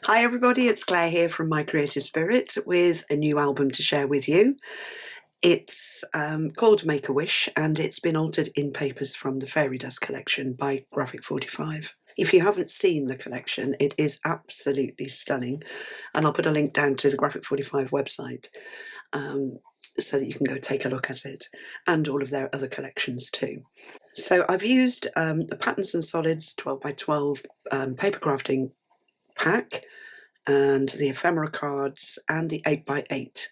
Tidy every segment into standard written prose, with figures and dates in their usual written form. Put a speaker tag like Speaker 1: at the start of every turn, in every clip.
Speaker 1: Hi everybody, it's Claire here from My Creative Spirit with a new album to share with you. It's called Make a Wish and it's been altered in papers from the Fairie Dust collection by Graphic 45. If you haven't seen the collection, it is absolutely stunning, and I'll put a link down to the Graphic 45 website so that you can go take a look at it, and all of their other collections too. So I've used the Patterns and Solids 12 by 12 paper crafting pack, and the ephemera cards and the 8x8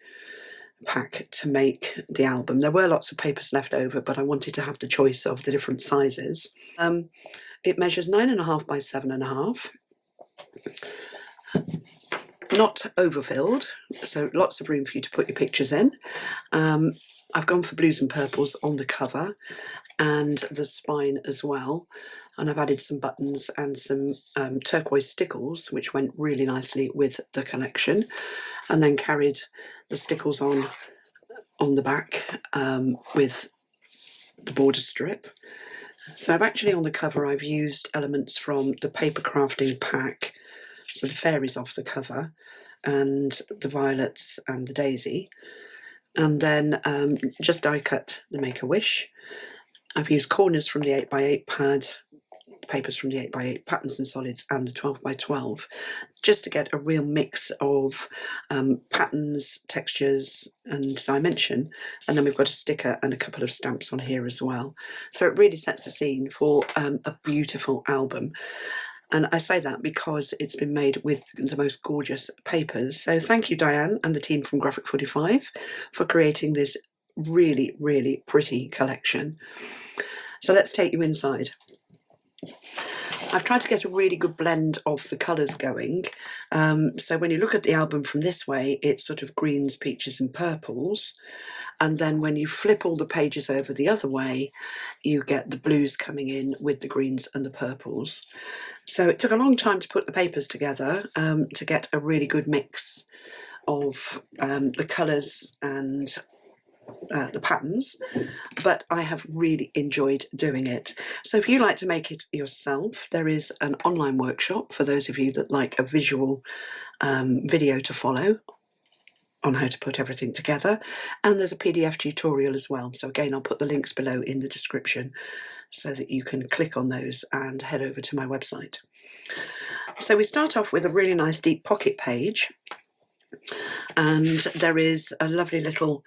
Speaker 1: pack to make the album. There were lots of papers left over, but I wanted to have the choice of the different sizes. It measures 9.5 by 7.5, not overfilled, so lots of room for you to put your pictures in. I've gone for blues and purples on the cover and the spine as well, and I've added some buttons and some turquoise stickles, which went really nicely with the collection, and then carried the stickles on the back with the border strip. So I've actually, on the cover, I've used elements from the paper crafting pack, so the fairies off the cover and the violets and the daisy, and then just die cut the Make a Wish. I've used corners from the 8x8 pad, papers from the 8x8 Patterns and Solids and the 12 by 12, just to get a real mix of patterns, textures and dimension. And then we've got a sticker and a couple of stamps on here as well. So it really sets the scene for a beautiful album. And I say that because it's been made with the most gorgeous papers. So thank you, Diane, and the team from Graphic 45 for creating this really, really pretty collection. So let's take you inside. I've tried to get a really good blend of the colours going. So when you look at the album from this way, it's sort of greens, peaches and purples. And then when you flip all the pages over the other way, you get the blues coming in with the greens and the purples. So it took a long time to put the papers together to get a really good mix of the colours and the patterns, but I have really enjoyed doing it. So if you like to make it yourself, there is an online workshop for those of you that like a visual video to follow on how to put everything together, and there's a PDF tutorial as well. So again, I'll put the links below in the description so that you can click on those and head over to my website. So we start off with a really nice deep pocket page, and there is a lovely little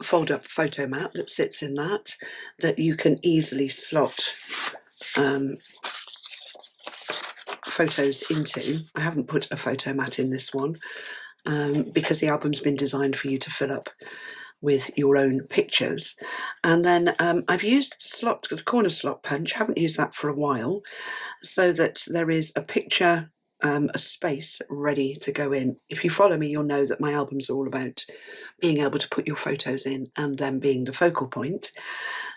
Speaker 1: fold-up photo mat that sits in that you can easily slot photos into. I haven't put a photo mat in this one because the album's been designed for you to fill up with your own pictures. And then I've used the corner slot punch, haven't used that for a while, so that there is a picture, a space ready to go in. If you follow me, you'll know that my album's all about being able to put your photos in and them being the focal point.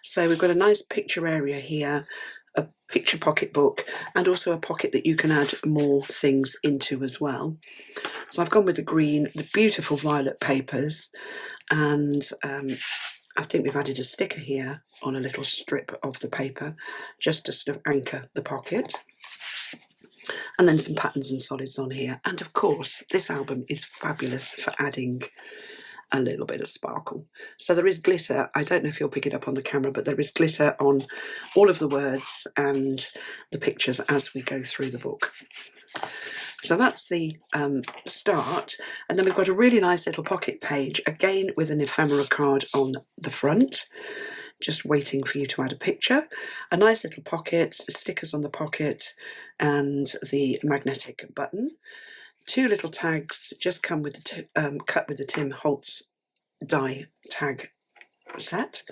Speaker 1: So we've got a nice picture area here, a picture pocket book, and also a pocket that you can add more things into as well. So I've gone with the green, the beautiful violet papers, and I think we've added a sticker here on a little strip of the paper just to sort of anchor the pocket. And then some patterns and solids on here. And of course, this album is fabulous for adding a little bit of sparkle. So there is glitter. I don't know if you'll pick it up on the camera, but there is glitter on all of the words and the pictures as we go through the book. So that's the start. And then we've got a really nice little pocket page, again with an ephemera card on the front, just waiting for you to add a picture. A nice little pocket, stickers on the pocket, and the magnetic button. Two little tags just come with the cut with the Tim Holtz die tag set,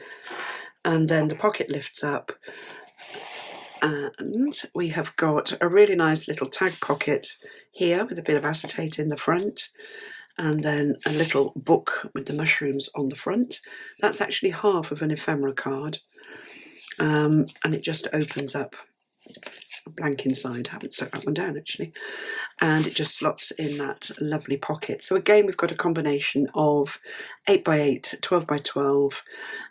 Speaker 1: and then the pocket lifts up, and we have got a really nice little tag pocket here with a bit of acetate in the front, and then a little book with the mushrooms on the front. That's actually half of an ephemera card, and it just opens up, blank inside. I haven't stuck that one down actually, and it just slots in that lovely pocket. So again, we've got a combination of 8x8, 12 by 12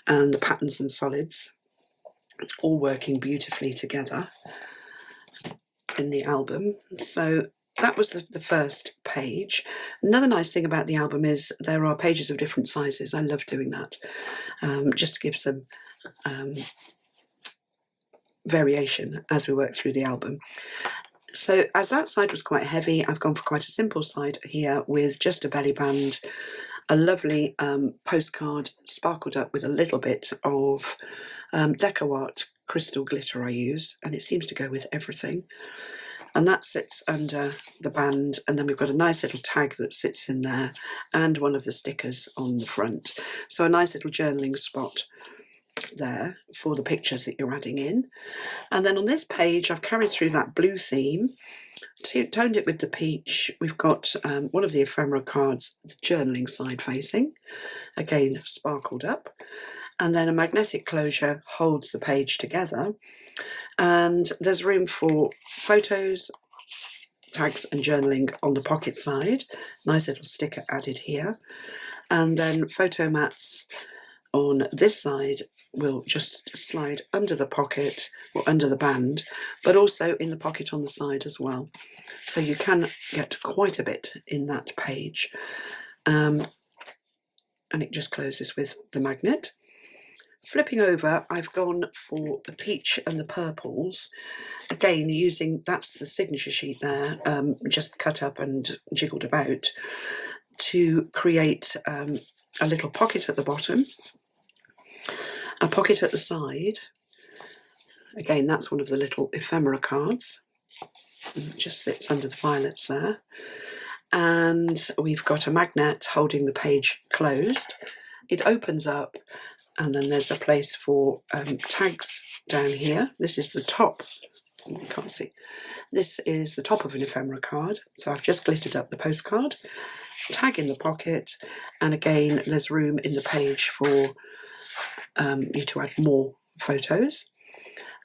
Speaker 1: and the Patterns and Solids all working beautifully together in the album. So that was the first page. Another nice thing about the album is there are pages of different sizes. I love doing that, just to give some variation as we work through the album. So as that side was quite heavy, I've gone for quite a simple side here with just a belly band, a lovely postcard sparkled up with a little bit of Deco Art crystal glitter I use, and it seems to go with everything. And that sits under the band, and then we've got a nice little tag that sits in there and one of the stickers on the front. So a nice little journaling spot there for the pictures that you're adding in. And then on this page I've carried through that blue theme, toned it with the peach. We've got one of the ephemera cards, the journaling side facing, again sparkled up, and then a magnetic closure holds the page together, and there's room for photos, tags and journaling on the pocket side. Nice little sticker added here, and then photo mats on this side will just slide under the pocket or under the band, but also in the pocket on the side as well. So you can get quite a bit in that page. And it just closes with the magnet. Flipping over, I've gone for the peach and the purples. Again, using, that's the signature sheet there, just cut up and jiggled about to create a little pocket at the bottom, a pocket at the side. Again, that's one of the little ephemera cards. It just sits under the violets there. And we've got a magnet holding the page closed. It opens up, and then there's a place for tags down here. This is the top, you can't see, this is the top of an ephemera card. So I've just glittered up the postcard, tag in the pocket, and again there's room in the page for you to add more photos.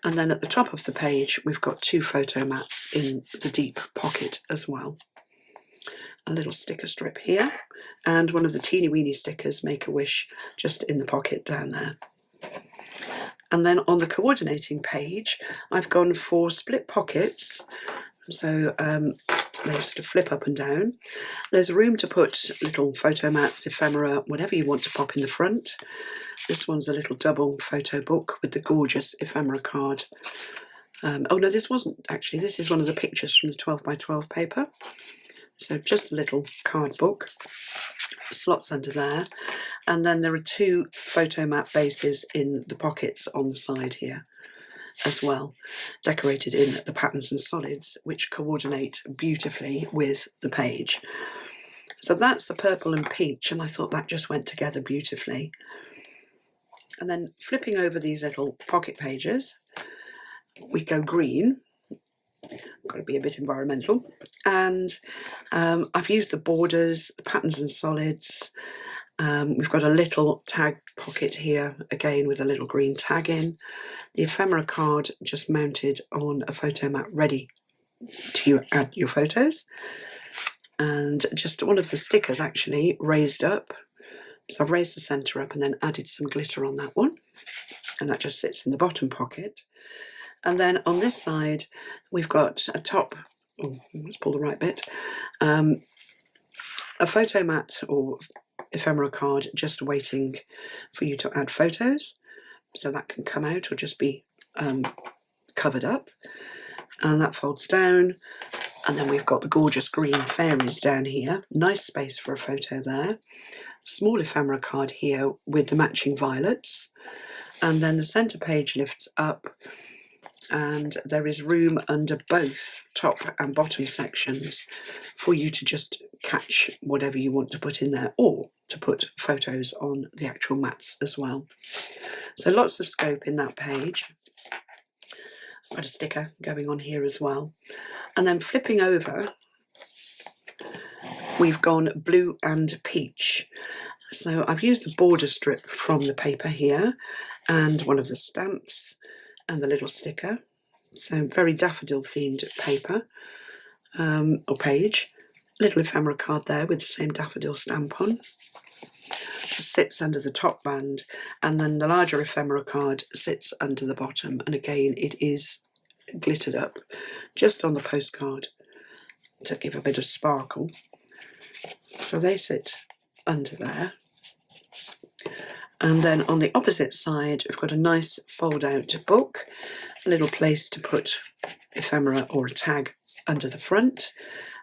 Speaker 1: And then at the top of the page we've got 2 photo mats in the deep pocket as well. A little sticker strip here, and one of the teeny weeny stickers, Make a Wish, just in the pocket down there. And then on the coordinating page I've gone for split pockets, so they sort of flip up and down. There's room to put little photo mats, ephemera, whatever you want to pop in the front. This one's a little double photo book with the gorgeous ephemera card. Oh no, this wasn't actually, this is one of the pictures from the 12 by 12 paper. So just a little card book, slots under there, and then there are 2 photo mat bases in the pockets on the side here as well, decorated in the patterns and solids, which coordinate beautifully with the page. So that's the purple and peach, and I thought that just went together beautifully. And then flipping over these little pocket pages, we go green. Got to be a bit environmental, and I've used the borders, the patterns and solids. We've got a little tag pocket here, again with a little green tag in. The ephemera card just mounted on a photo mat ready to add your photos, and just one of the stickers actually raised up. So I've raised the centre up and then added some glitter on that one, and that just sits in the bottom pocket. And then on this side we've got a top, oh, let's pull the right bit, a photo mat or ephemera card just waiting for you to add photos, so that can come out or just be covered up, and that folds down. And then we've got the gorgeous green fairies down here, nice space for a photo there, small ephemera card here with the matching violets, and then the centre page lifts up, and there is room under both top and bottom sections for you to just catch whatever you want to put in there, or to put photos on the actual mats as well. So lots of scope in that page. I've got a sticker going on here as well. And then flipping over, we've gone blue and peach. So I've used the border strip from the paper here, and one of the stamps, and the little sticker. So very daffodil themed paper or page. Little ephemera card there with the same daffodil stamp on. Just sits under the top band, and then the larger ephemera card sits under the bottom, and again it is glittered up just on the postcard to give a bit of sparkle. So they sit under there. And then on the opposite side, we've got a nice fold-out book, a little place to put ephemera or a tag under the front.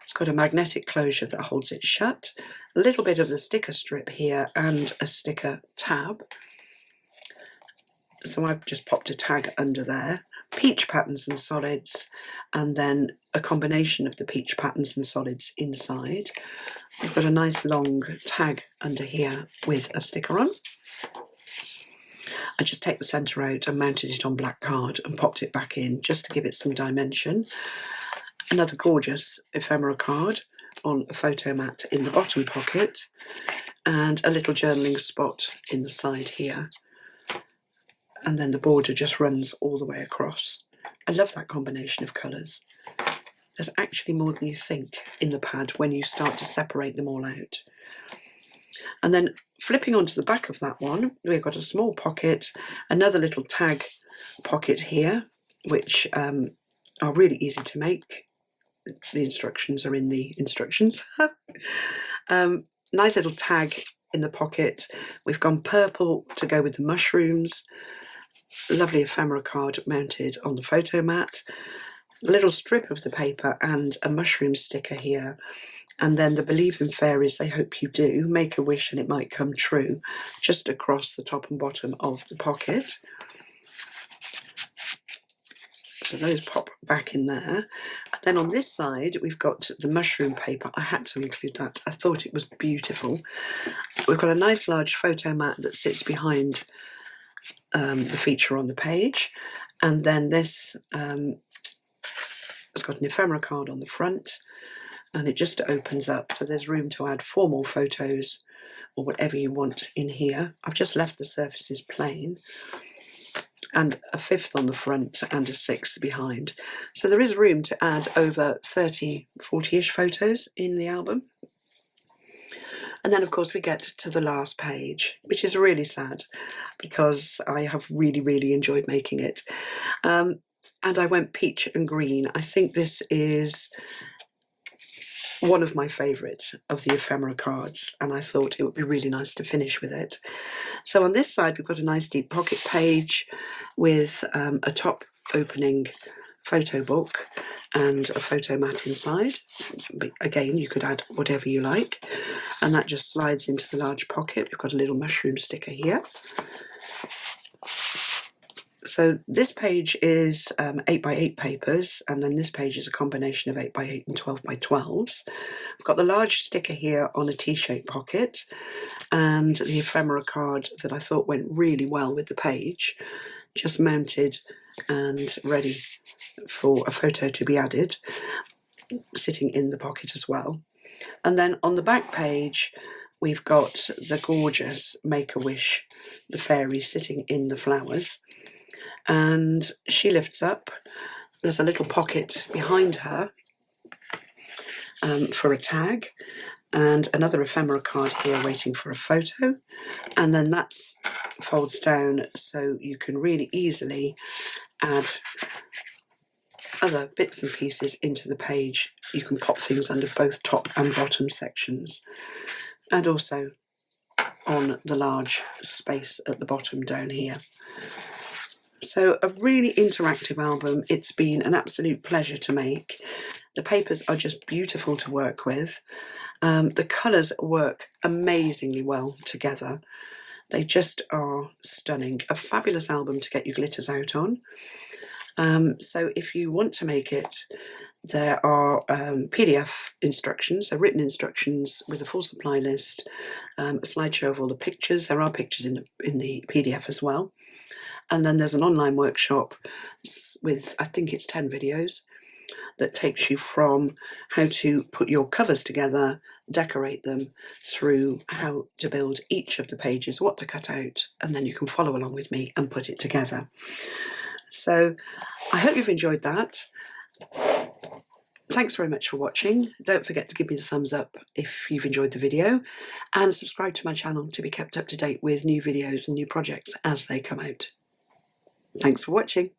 Speaker 1: It's got a magnetic closure that holds it shut, a little bit of the sticker strip here and a sticker tab. So I've just popped a tag under there, peach patterns and solids, and then a combination of the peach patterns and solids inside. I've got a nice long tag under here with a sticker on. I just take the centre out and mounted it on black card and popped it back in just to give it some dimension. Another gorgeous ephemera card on a photo mat in the bottom pocket, and a little journaling spot in the side here. And then the border just runs all the way across. I love that combination of colours. There's actually more than you think in the pad when you start to separate them all out. And then flipping onto the back of that one, we've got a small pocket, another little tag pocket here, which are really easy to make. The instructions are in the instructions. Nice little tag in the pocket. We've gone purple to go with the mushrooms. Lovely ephemera card mounted on the photo mat. A little strip of the paper and a mushroom sticker here. And then the Believe in Fairies, they hope you do. Make a wish and it might come true. Just across the top and bottom of the pocket. So those pop back in there. And then on this side, we've got the mushroom paper. I had to include that. I thought it was beautiful. We've got a nice large photo mat that sits behind the feature on the page. And then this has got an ephemera card on the front. And it just opens up. So there's room to add 4 more photos or whatever you want in here. I've just left the surfaces plain. And a 5th on the front and a 6th behind. So there is room to add over 30, 40-ish photos in the album. And then of course we get to the last page, which is really sad because I have really, really enjoyed making it. And I went peach and green. I think this is one of my favourites of the ephemera cards, and I thought it would be really nice to finish with it. So on this side we've got a nice deep pocket page with a top opening photo book and a photo mat inside. But again, you could add whatever you like, and that just slides into the large pocket. We've got a little mushroom sticker here. So this page is 8x8 papers, and then this page is a combination of 8x8 and 12x12s. I've got the large sticker here on a T-shaped pocket, and the ephemera card that I thought went really well with the page, just mounted and ready for a photo to be added, sitting in the pocket as well. And then on the back page, we've got the gorgeous Make-A-Wish, the fairy sitting in the flowers. And she lifts up. There's a little pocket behind her for a tag, and another ephemera card here waiting for a photo. And then that folds down so you can really easily add other bits and pieces into the page. You can pop things under both top and bottom sections, and also on the large space at the bottom down here. So a really interactive album. It's been an absolute pleasure to make. The papers are just beautiful to work with. The colours work amazingly well together. They just are stunning. A fabulous album to get your glitters out on. So if you want to make it, there are PDF instructions, so written instructions with a full supply list, a slideshow of all the pictures. There are pictures in the PDF as well. And then there's an online workshop with, I think it's 10 videos, that takes you from how to put your covers together, decorate them, through how to build each of the pages, what to cut out, and then you can follow along with me and put it together. So I hope you've enjoyed that. Thanks very much for watching. Don't forget to give me the thumbs up if you've enjoyed the video, and subscribe to my channel to be kept up to date with new videos and new projects as they come out. Thanks for watching.